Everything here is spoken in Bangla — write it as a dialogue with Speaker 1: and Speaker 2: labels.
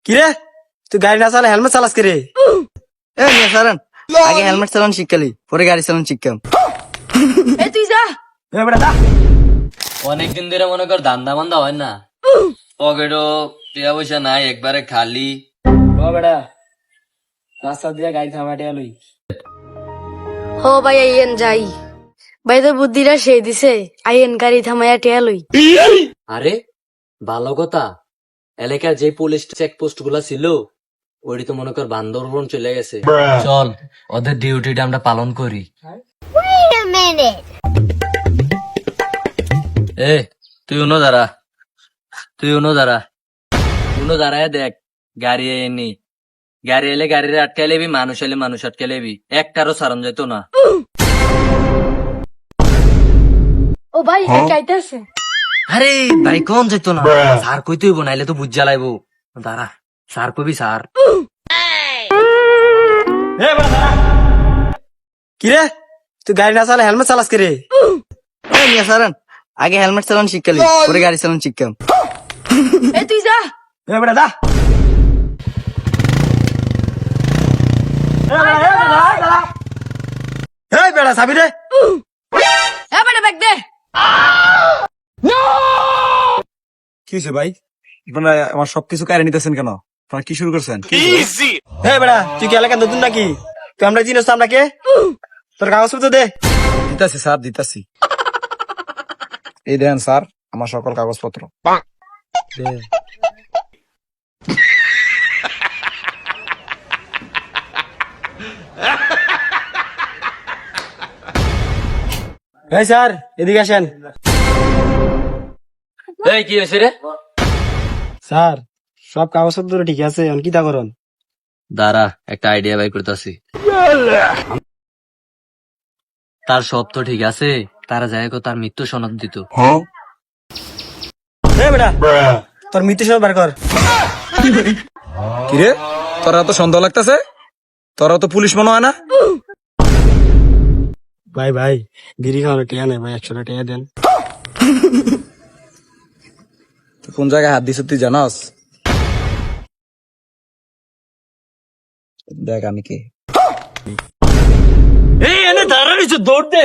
Speaker 1: কিরে তুই গাড়ি না চালা হেলমেট চালাস কিরে?
Speaker 2: এ মিয়া সারান, আগে হেলমেট চালান শিখকালি, পরে গাড়ি চালান শিখকাম।
Speaker 3: এই তুই যা।
Speaker 1: এ বেটা যা।
Speaker 4: অনেকদিন ধরে মনে কর ধান্দা বান্দা হয় না, পকেটও টিয়া পয়সা নাই, একবারে খালি।
Speaker 1: ও বেটা রাস্তা দিয়ে গাড়ি থামাটে লই।
Speaker 3: হো ভাই আইয়েন যাই। ভাই তো বুদ্ধিটা সেই দিছে, আইয়েন গাড়ি থামাইয়া টিয়া লই।
Speaker 4: আরে ভালো কথা, এলাকার যে পুলিশ চেকপোস্ট গুলা ছিল ওইটি তো মনে কর বান্দরবন চলে গেছে। চল ওদের ডিউটিটা আমরা পালন করি। এ তুই উনো দাঁড়া, উনো দাঁড়ায় দেখ, গাড়ি এনি গাড়ি এলে গাড়ির আটকে লেবি, মানুষ এলে মানুষ আটকে লেবি, একটারও সারণ যেত না।
Speaker 3: ও ভাই কাইতেছে।
Speaker 4: আরে ভাই কোন যেত না, স্যার কই তুই বনাইলে তো বুঝ জ্বালাইবো। দাঁড়া, স্যার কবি স্যার।
Speaker 1: এ বেটা দাঁড়া। কিরে তুই গাড়ি না চালা হেলমেট চালাস কিরে?
Speaker 2: এ মিয়া সারান, আগে হেলমেট চালান শিখকালি, পরে গাড়ি চালান শিখকাম।
Speaker 3: এই তুই যা।
Speaker 1: এ বেটা যা। এই বেটা চাবি রে।
Speaker 3: এ বেটা ব্যাগ দে।
Speaker 1: কি হয়েছে ভাই? আপনারা আমার সবকিছু কারে নিতেছেন কেন? আপনারা কি শুরু করছেন? হ্যাঁ বেটা তুই কি এলাকার নতুন নাকি? তুই আমরা চিনিস তো আমরা কে? তোর কাগজপত্র দে। দিতাছি স্যার দিতাছি। এই দেন স্যার আমার সকল কাগজপত্র। এই স্যার এদিকে আসেন।
Speaker 4: এই কি হয়েছে রে?
Speaker 1: স্যার সব কাগজপত্র ঠিক আছে, এখন কি তা করুন?
Speaker 4: দাঁড়া, একটা আইডিয়া বাই করতেছি। তার সব তো ঠিক আছে, তারা যায় তার মৃত্যু সনদ দিত।
Speaker 1: এই বেটা তোর মৃত্যু সব বার কর।
Speaker 5: কিরে তোরা তো সন্দেহ লাগতেছে, তোরা তো পুলিশ মনে হয় না?
Speaker 1: ভাই ভাই বিড়ি খাওয়ার টিয়া নেই ভাই, 100 টাকা দেন।
Speaker 5: তুই কোন জায়গায় হাত দিছ তুই জানাস? দেখ আমি কে।
Speaker 1: এই এনে দাঁড়ানিস দৌড় দে।